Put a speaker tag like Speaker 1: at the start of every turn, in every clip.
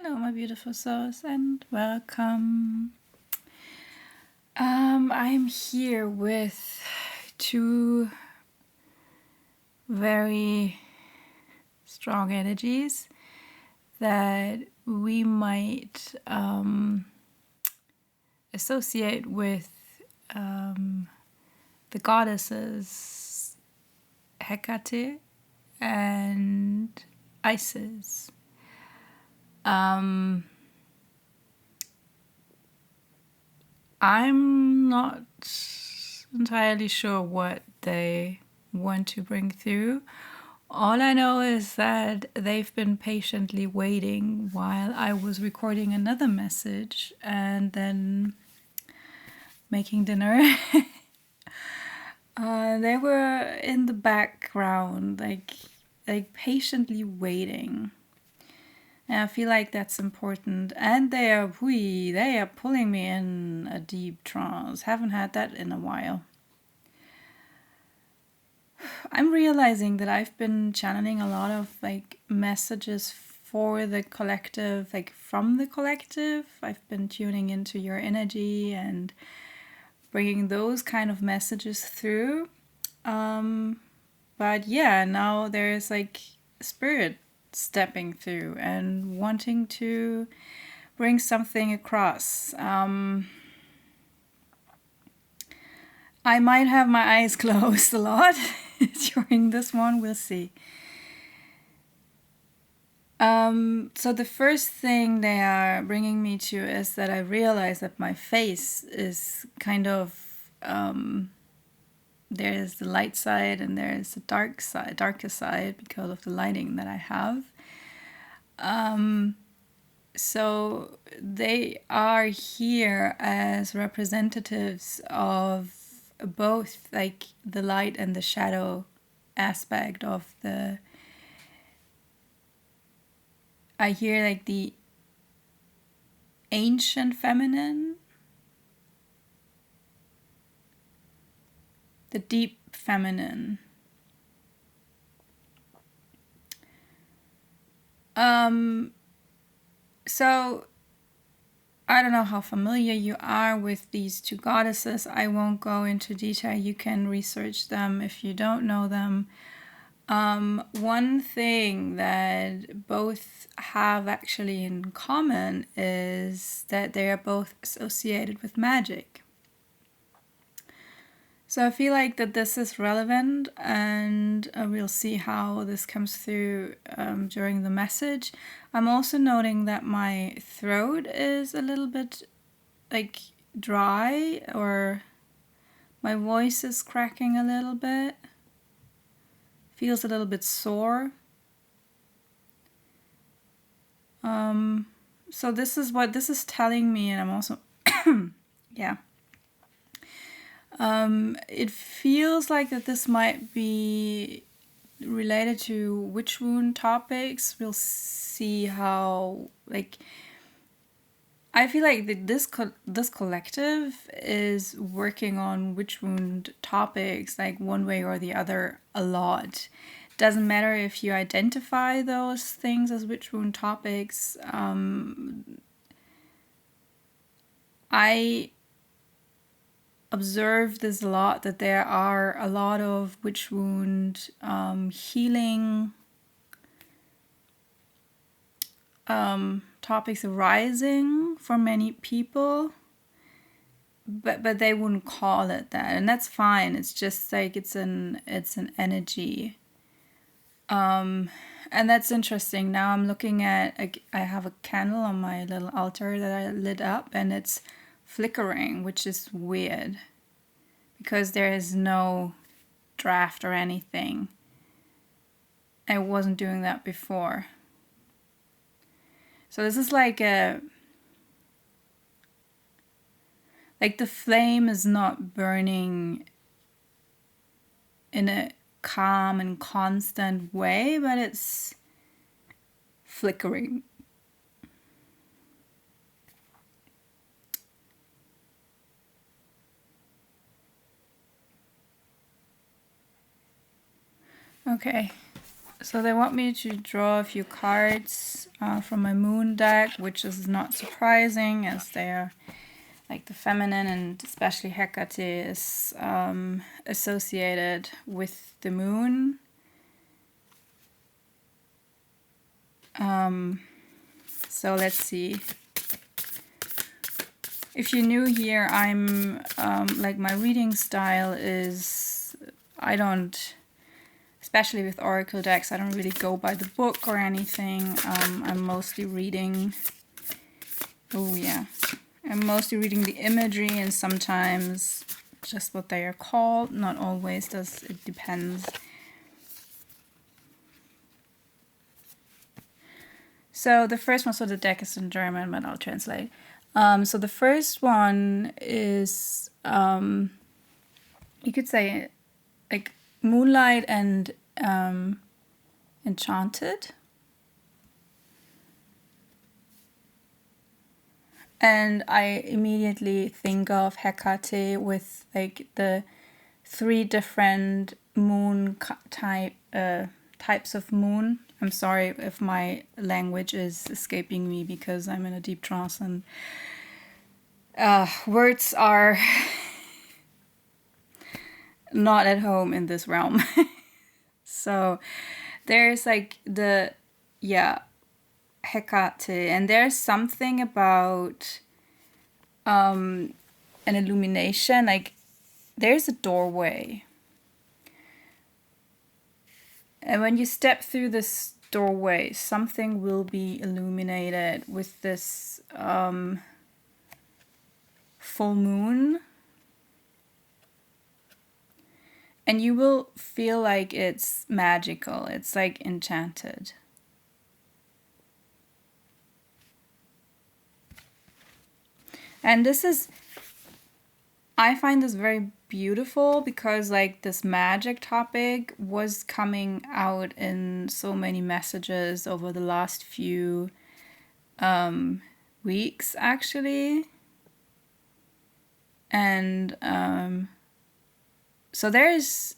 Speaker 1: Hello, my beautiful souls, and welcome. I'm here with two very strong energies that we might associate with the goddesses Hekate and Isis. I'm not entirely sure what they want to bring through. All I know is that they've been patiently waiting while I was recording another message and then making dinner. They were in the background, like patiently waiting. And I feel like that's important. And they are pulling me in a deep trance. Haven't had that in a while. I'm realizing that I've been channeling a lot of like messages for the collective, like from the collective. I've been tuning into your energy and bringing those kind of messages through. But yeah, now there's like spirit stepping through and wanting to bring something across. I might have my eyes closed a lot during this one, we'll see. So the first thing they are bringing me to is that I realize that my face is kind of there's the light side and there's the darker side because of the lighting that I have. So they are here as representatives of both like the light and the shadow aspect of the, I hear like the ancient feminine, the deep feminine. So I don't know how familiar you are with these two goddesses. I won't go into detail. You can research them if you don't know them. One thing that both have actually in common is that they are both associated with magic. So I feel like that this is relevant, and we'll see how this comes through during the message. I'm also noting that my throat is a little bit like dry, or my voice is cracking a little bit. Feels a little bit sore. So this is what this is telling me, and I'm also, yeah. It feels like that this might be related to witch wound topics. We'll see how, like, I feel like this collective is working on witch wound topics like one way or the other a lot. Doesn't matter if you identify those things as witch wound topics. I observed this a lot, that there are a lot of witch wound healing topics arising for many people, but they wouldn't call it that, and that's fine. It's just like it's an energy, and that's interesting. Now I'm looking at, I have a candle on my little altar that I lit up, and it's flickering, which is weird because there is no draft or anything. I wasn't doing that before. So this is like the flame is not burning in a calm and constant way, but it's flickering. Okay. So they want me to draw a few cards from my moon deck, which is not surprising as they are like the feminine, and especially Hekate is associated with the moon. So let's see. If you're new here, I'm like my reading style is especially with oracle decks, I don't really go by the book or anything. I'm mostly reading, I'm mostly reading the imagery and sometimes just what they are called. Not always, it depends. So the first one, so the deck is in German, but I'll translate. So the first one is, you could say, like Moonlight and Enchanted. And I immediately think of Hekate with like the 3 different moon types of moon. I'm sorry if my language is escaping me because I'm in a deep trance and words are not at home in this realm. So there's like the, Hekate, and there's something about an illumination, like there's a doorway. And when you step through this doorway, something will be illuminated with this full moon. And you will feel like it's magical. It's like enchanted. And I find this very beautiful because like this magic topic was coming out in so many messages over the last few weeks actually. And so there's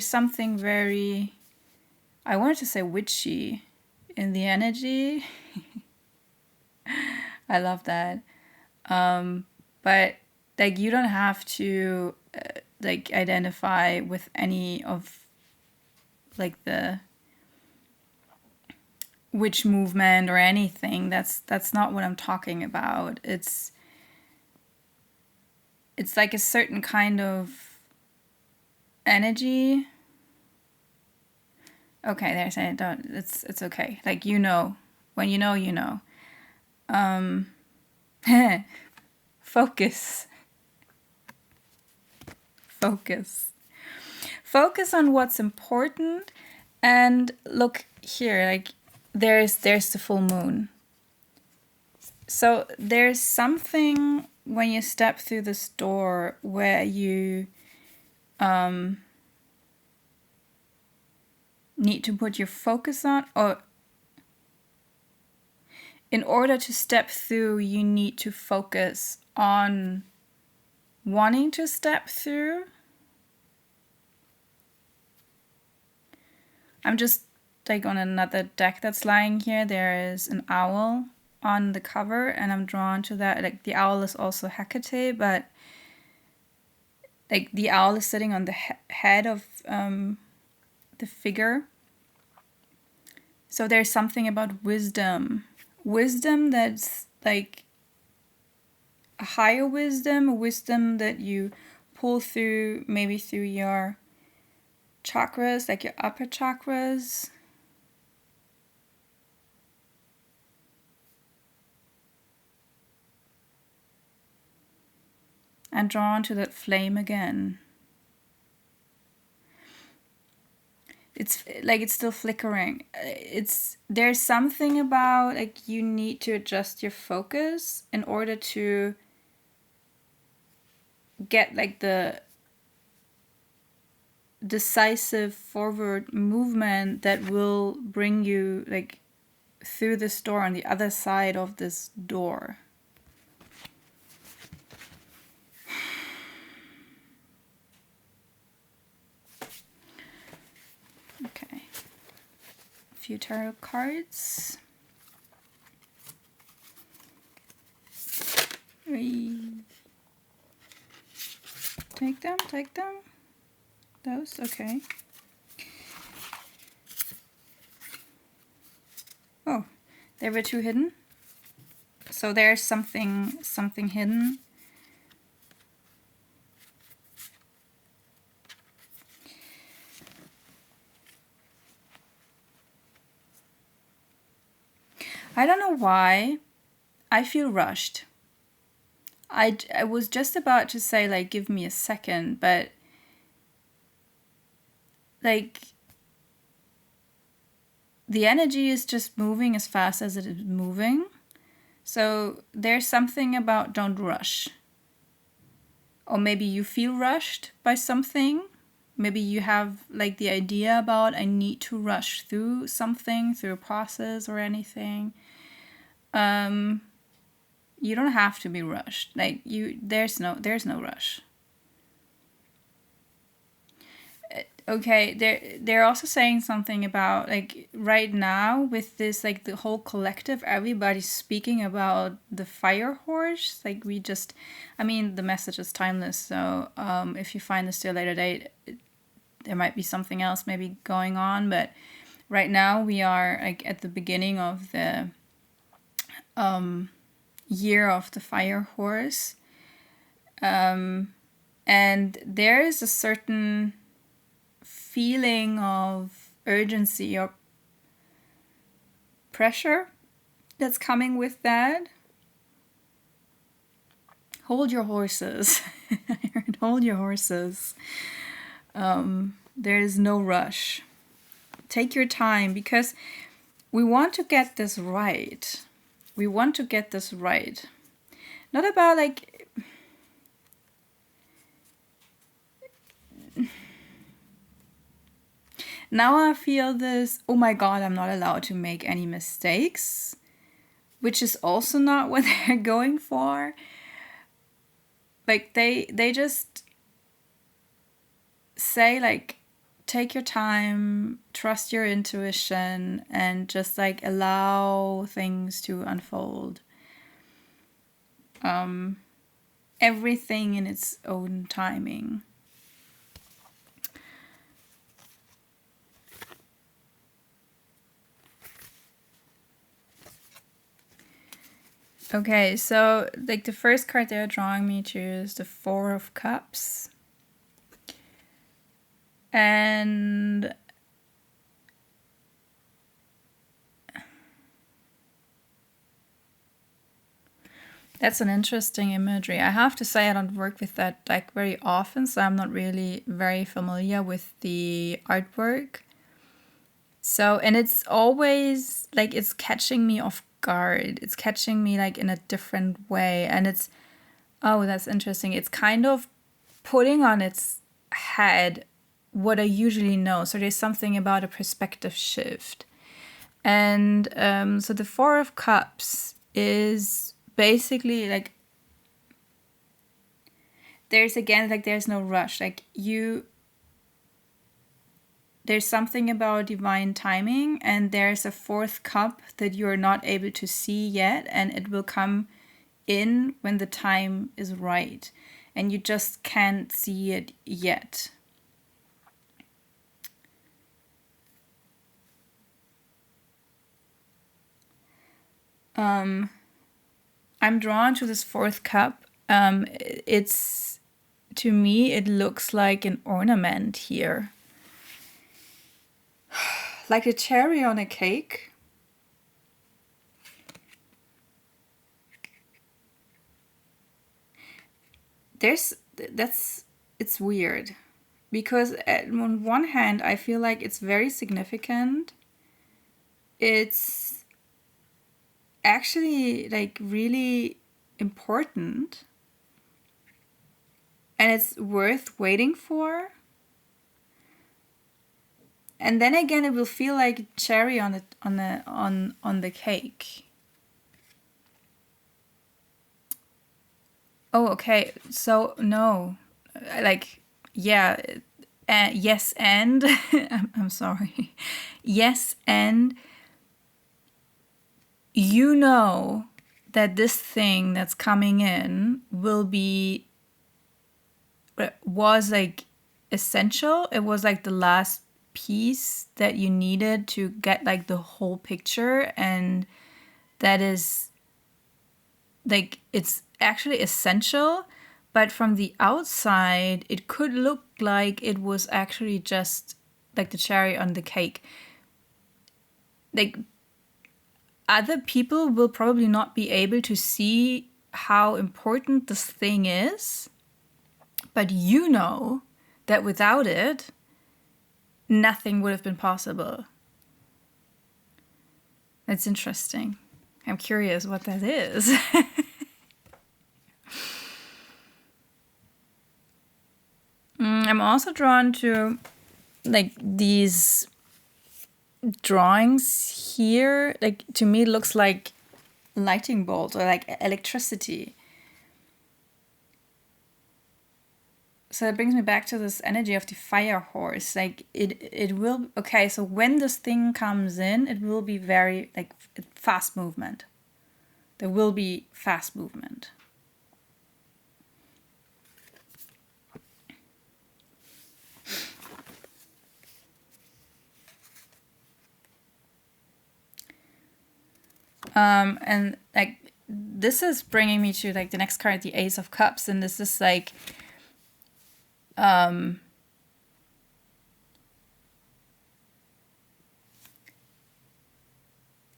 Speaker 1: something very, I wanted to say witchy in the energy. I love that. But like you don't have to like identify with any of like the witch movement or anything. That's not what I'm talking about. It's like a certain kind of energy. Okay, there's it. Don't. It's okay. Like when you know. Focus. Focus on what's important, and look here. Like there's the full moon. So there's something when you step through this door where you need to put your focus on, or in order to step through, you need to focus on wanting to step through. I'm just like on another deck that's lying here. There is an owl on the cover and I'm drawn to that. Like the owl is also Hekate, but like the owl is sitting on the head of the figure. So there's something about wisdom that's like a higher wisdom, a wisdom that you pull through, maybe through your chakras, like your upper chakras. And drawn to that flame again. It's like it's still flickering. There's something about like you need to adjust your focus in order to get like the decisive forward movement that will bring you like through this door on the other side of this door. Okay. few tarot cards. Take them, take them. Those, okay. Oh, there were two hidden. So there's something hidden. I don't know why I feel rushed. I was just about to say, like, give me a second, but like the energy is just moving as fast as it is moving. So there's something about don't rush. Or maybe you feel rushed by something. Maybe you have like the idea about I need to rush through something, through a process or anything. You don't have to be rushed. Like there's no rush. Okay, they're also saying something about like right now with this, like the whole collective, everybody's speaking about the fire horse. Like the message is timeless. So if you find this to a later date, there might be something else maybe going on. But right now we are like at the beginning of the year of the fire horse, and there is a certain feeling of urgency or pressure that's coming with that. Hold your horses. Hold your horses. There is no rush. Take your time, because we want to get this right. We want to get this right. Not about like... Now I feel this, oh my God, I'm not allowed to make any mistakes, which is also not what they're going for. Like they just say like, take your time, trust your intuition, and just like allow things to unfold. Everything in its own timing. Okay, so like the first card they're drawing me to is the Four of Cups. And that's an interesting imagery. I have to say I don't work with that deck very often, so I'm not really very familiar with the artwork. So, and it's always like it's catching me off guard. It's catching me like in a different way. And it's, oh, that's interesting. It's kind of putting on its head what I usually know. So there's something about a perspective shift. And so the Four of Cups is basically like, there's no rush. Like there's something about divine timing, and there's a fourth cup that you're not able to see yet, and it will come in when the time is right, and you just can't see it yet. I'm drawn to this fourth cup. It's, to me, it looks like an ornament here. Like a cherry on a cake. It's weird. Because on one hand, I feel like it's very significant. It's actually like really important. And it's worth waiting for. And then again, it will feel like cherry on the cake. Oh, okay. So no, like, yeah, yes, and I'm sorry. Yes, and you know that this thing that's coming in was like essential. It was like the last piece that you needed to get like the whole picture, and that is like it's actually essential. But from the outside it could look like it was actually just like the cherry on the cake. Like other people will probably not be able to see how important this thing is, but you know that without it nothing would have been possible. That's interesting. I'm curious what that is. I'm also drawn to like these drawings here. Like to me it looks like lightning bolts or like electricity. So it brings me back to this energy of the fire horse. Like it will, okay, so when this thing comes in, it will be very like fast movement. There will be fast movement. And like this is bringing me to like the next card, the Ace of Cups, and this is like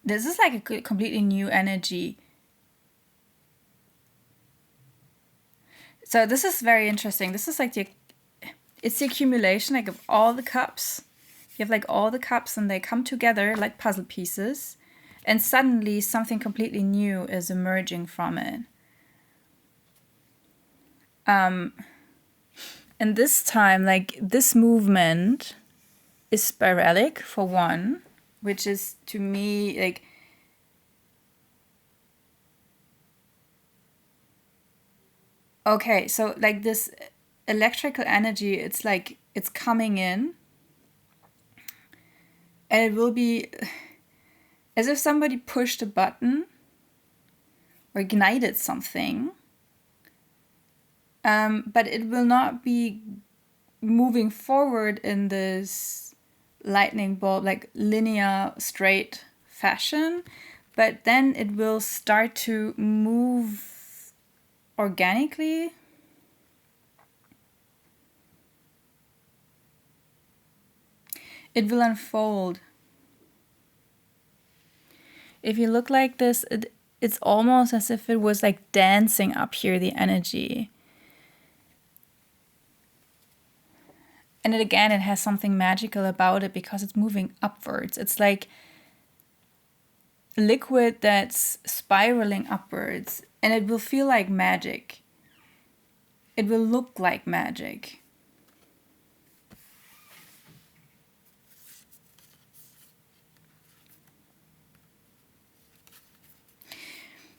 Speaker 1: this is like a completely new energy. So this is very interesting. This is like it's the accumulation like of all the cups. You have like all the cups and they come together like puzzle pieces, and suddenly something completely new is emerging from it. And this time, like this movement is spiralic for one, which is to me like okay, so like this electrical energy, it's like it's coming in and it will be as if somebody pushed a button or ignited something, but it will not be moving forward in this lightning bolt like linear straight fashion, but then it will start to move organically. It will unfold. If you look like this, it's almost as if it was like dancing up here, the energy. And it has something magical about it because it's moving upwards. It's like liquid that's spiraling upwards, and it will feel like magic. It will look like magic.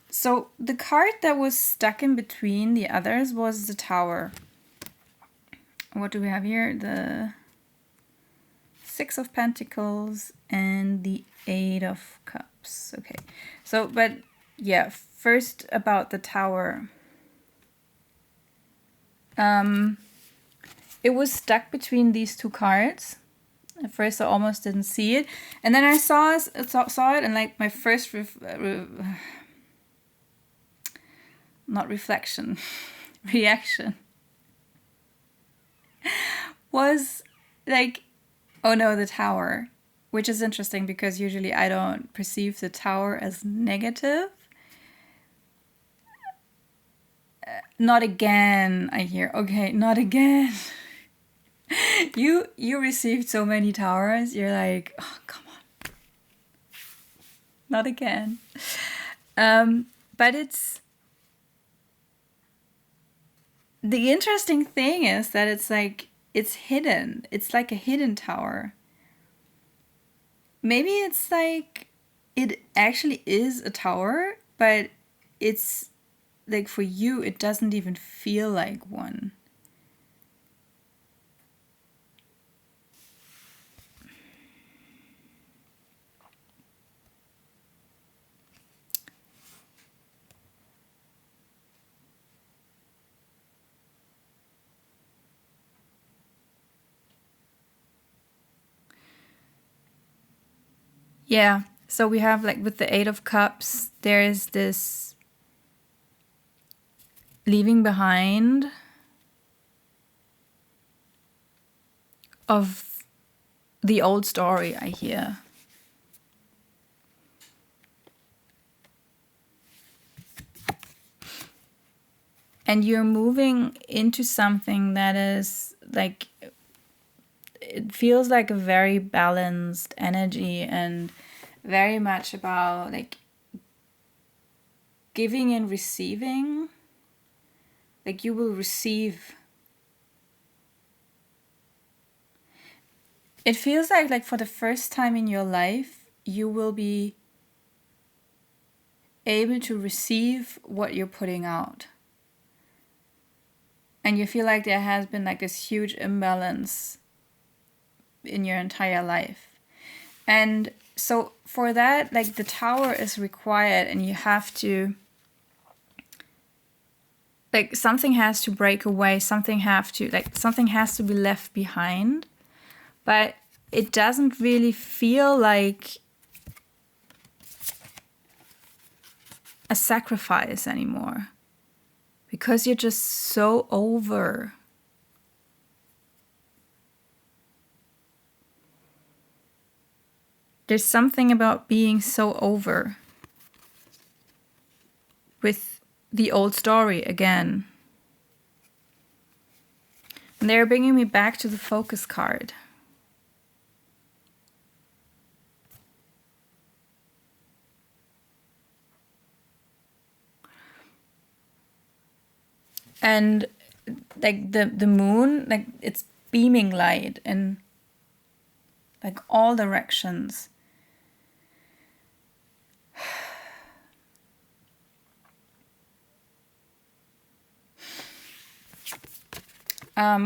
Speaker 1: So the card that was stuck in between the others was the Tower. What do we have here? The Six of Pentacles and the Eight of Cups. Okay, so but yeah, first about the Tower. It was stuck between these two cards. At first I almost didn't see it, and then I saw it, and like my first not reflection, reaction was like, oh no, the Tower, which is interesting because usually I don't perceive the Tower as negative. Not again, I hear. Okay, not again. You received so many Towers, you're like, oh, come on. Not again. But it's the interesting thing is that it's like it's hidden. It's like a hidden tower. Maybe it's like it actually is a tower, but it's like for you it doesn't even feel like one. Yeah. So we have like with the Eight of Cups, there is this leaving behind of the old story, I hear. And you're moving into something that is like, it feels like a very balanced energy and very much about like giving and receiving. Like you will receive. It feels like for the first time in your life, you will be able to receive what you're putting out. And you feel like there has been like this huge imbalance in your entire life. And so for that, like the tower is required, and you have to, like something has to break away, something has to be left behind. But it doesn't really feel like a sacrifice anymore, because you're just so over. There's something about being so over with the old story again. And they're bringing me back to the focus card. And like the moon, like it's beaming light in like all directions.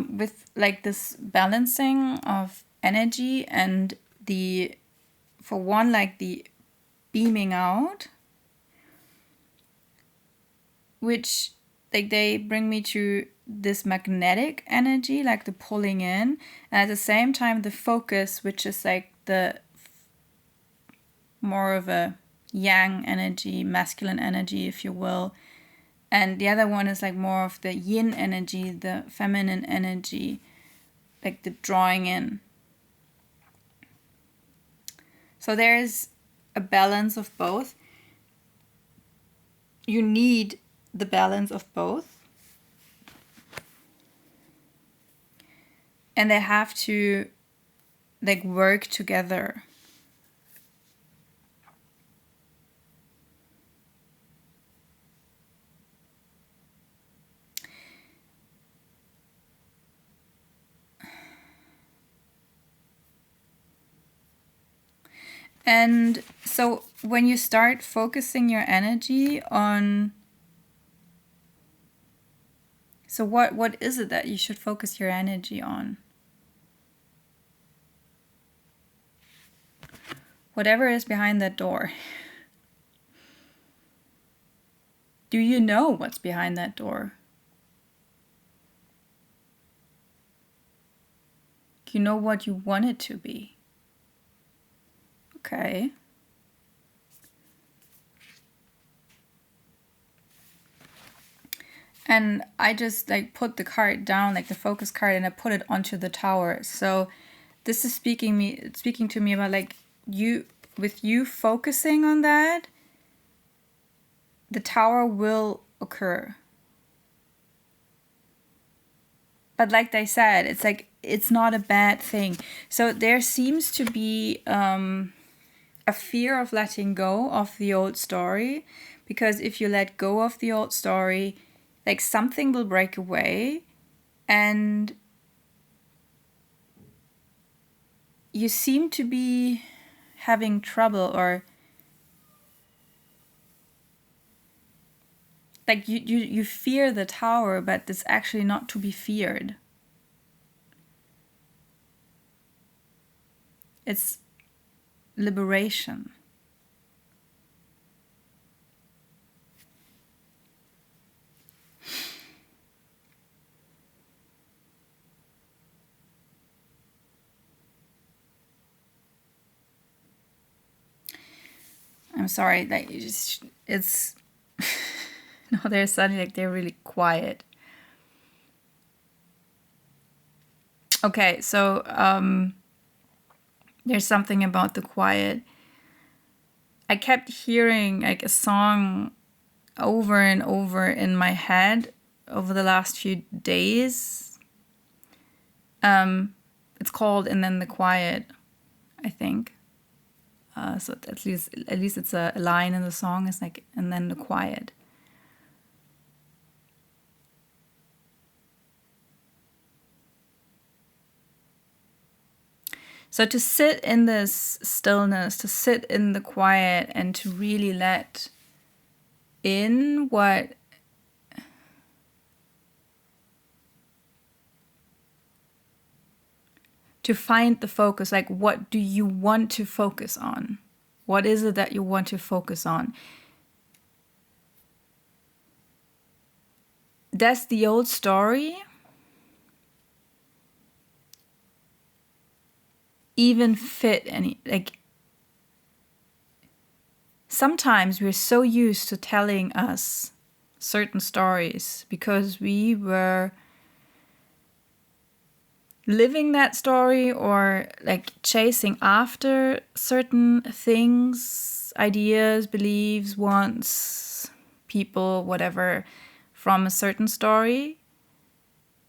Speaker 1: With like this balancing of energy and for one, like the beaming out, which like they bring me to this magnetic energy, like the pulling in, and at the same time the focus, which is like the more of a yang energy, masculine energy, if you will. And the other one is like more of the yin energy, the feminine energy, like the drawing in. So there's a balance of both. You need the balance of both. And they have to like work together. And so when you start focusing your energy on, so what is it that you should focus your energy on? Whatever is behind that door. Do you know what's behind that door? Do you know what you want it to be? Okay. And I just like put the card down, like the focus card, and I put it onto the tower. So this is speaking to me about like with you focusing on that, the tower will occur. But like they said, it's like it's not a bad thing. So there seems to be a fear of letting go of the old story, because if you let go of the old story, like something will break away, and you seem to be having trouble, or like you fear the tower, but it's actually not to be feared. It's liberation. I'm sorry, like it's no, they're suddenly like they're really quiet. Okay, so there's something about the quiet. I kept hearing like a song over and over in my head over the last few days. It's called "And Then the Quiet," I think. So at least it's a line in the song. It's like "And then the quiet." So to sit in this stillness, to sit in the quiet, and to really let in what to find the focus, like what do you want to focus on? What is it that you want to focus on? Does the old story even fit any, like, sometimes we're so used to telling us certain stories because we were living that story or like chasing after certain things, ideas, beliefs, wants, people, whatever, from a certain story,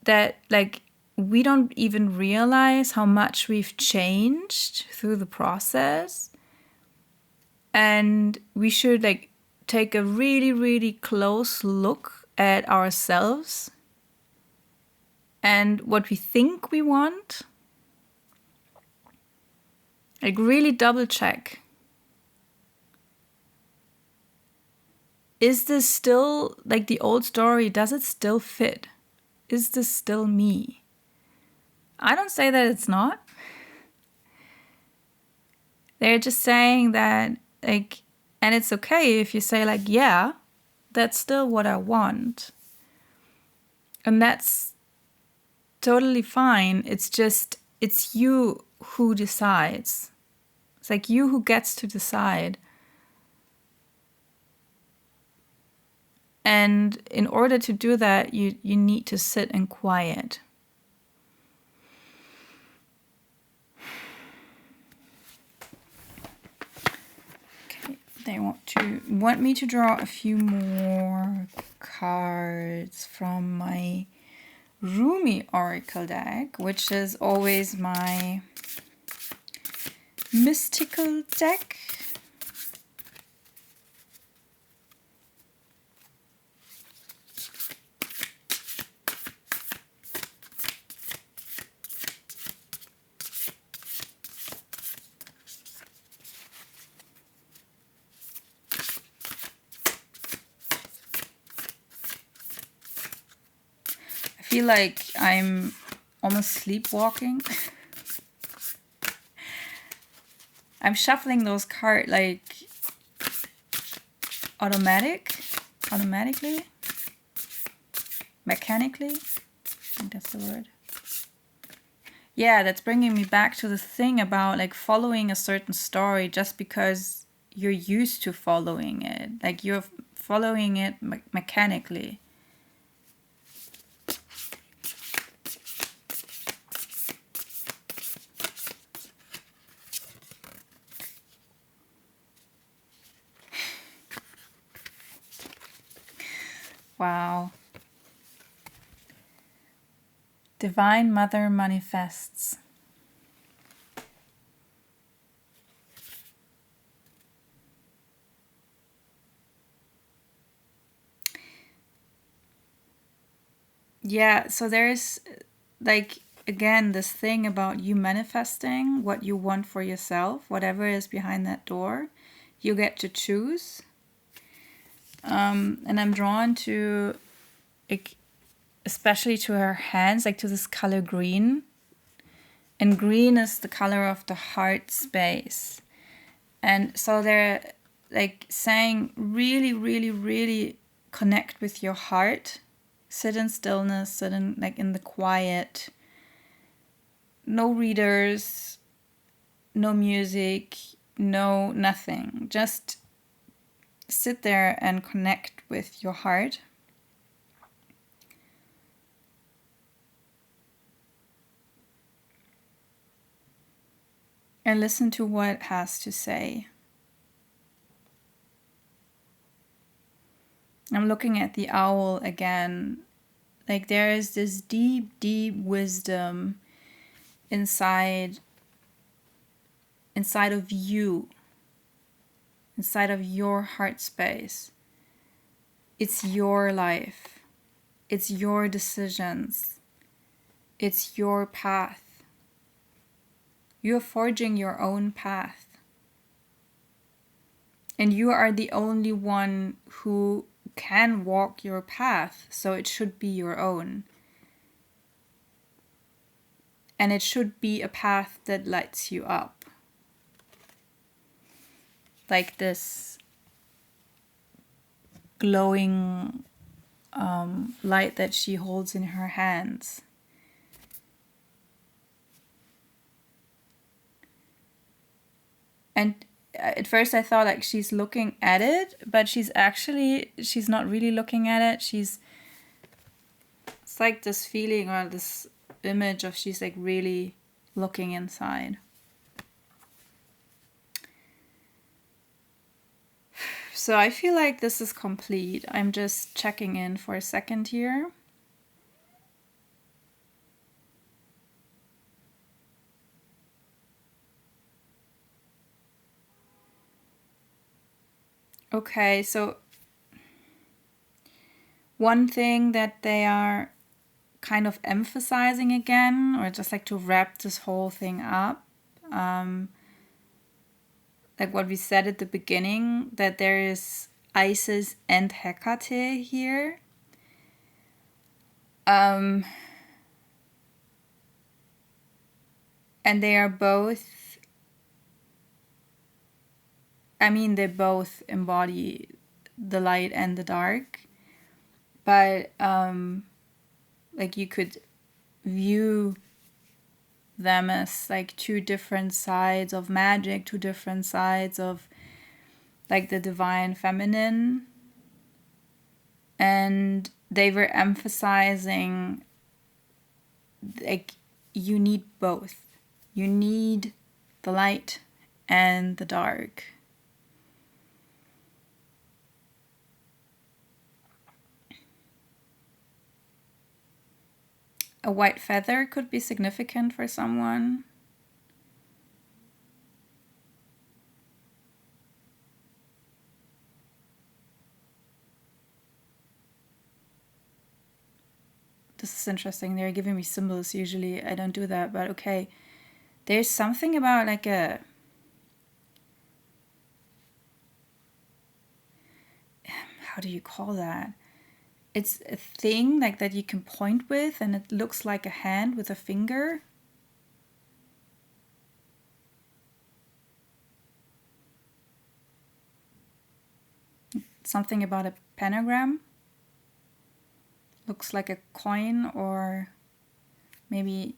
Speaker 1: that like we don't even realize how much we've changed through the process. And we should like take a really, really close look at ourselves and what we think we want. Like really double check. Is this still like the old story? Does it still fit? Is this still me? I don't say that it's not. They're just saying that, like, and it's okay if you say, like, yeah, that's still what I want. And that's totally fine. It's just, it's you who decides. It's like you who gets to decide. And in order to do that, you need to sit in quiet. They want me to draw a few more cards from my Rumi Oracle deck, which is always my mystical deck. I feel like I'm almost sleepwalking. I'm shuffling those cards like automatically, mechanically. I think that's the word. Yeah, that's bringing me back to the thing about like following a certain story just because you're used to following it. Like you're following it mechanically. Wow. Divine Mother manifests. Yeah, so there's like, again, this thing about you manifesting what you want for yourself, whatever is behind that door, you get to choose. And I'm drawn to, like, especially to her hands, like to this color green. And green is the color of the heart space. And so they're like saying really, really, really connect with your heart. Sit in stillness, sit in like in the quiet. No readers, no music, no nothing. Just sit there and connect with your heart. And listen to what it has to say. I'm looking at the owl again. Like there is this deep, deep wisdom inside of you, inside of your heart space. It's your life. It's your decisions. It's your path. You're forging your own path. And you are the only one who can walk your path, so it should be your own. And it should be a path that lights you up. Like this glowing light that she holds in her hands. And at first I thought like she's looking at it, but she's not really looking at it. It's like this feeling or this image of she's like really looking inside. So I feel like this is complete. I'm just checking in for a second here. Okay, so one thing that they are kind of emphasizing again, or just like to wrap this whole thing up, like what we said at the beginning, that there is Isis and Hekate here. And they are both, they both embody the light and the dark. But like you could view them as like two different sides of magic, two different sides of like the divine feminine. And they were emphasizing like you need both. You need the light and the dark. A white feather could be significant for someone. This is interesting. They're giving me symbols. Usually I don't do that, but okay. There's something about like how do you call that? It's a thing like that you can point with and it looks like a hand with a finger. Something about a pentagram. Looks like a coin or maybe,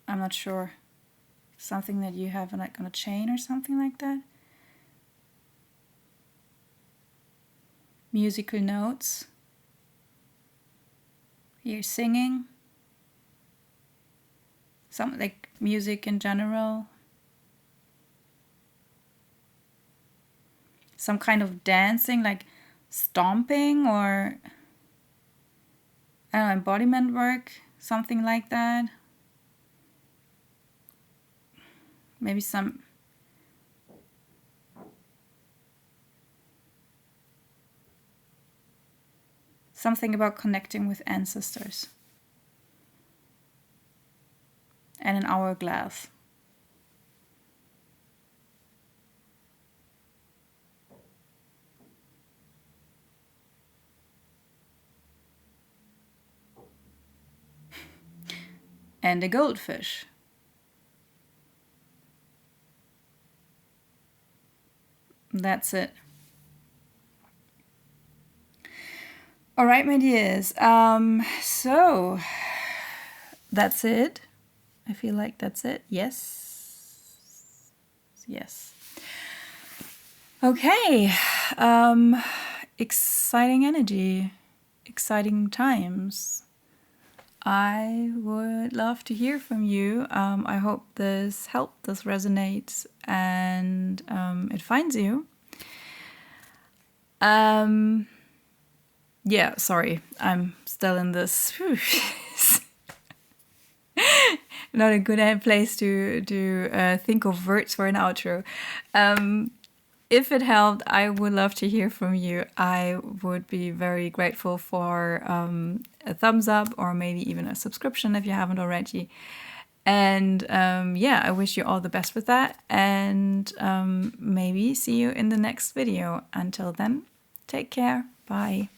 Speaker 1: I'm not sure, something that you have like on a chain or something like that. Musical notes. You're singing. Something like music in general. Some kind of dancing, like stomping or I don't know, embodiment work, something like that. Maybe something about connecting with ancestors. And an hourglass. And a goldfish. That's it. All right, my dears. So that's it. I feel like that's it. Yes. Okay, exciting energy, exciting times. I would love to hear from you. I hope this helped, this resonates, and it finds you. Yeah, sorry, I'm still in this not a good place to think of words for an outro. If it helped, I would love to hear from you. I would be very grateful for a thumbs up or maybe even a subscription if you haven't already. And yeah, I wish you all the best with that. And maybe see you in the next video. Until then, take care. Bye.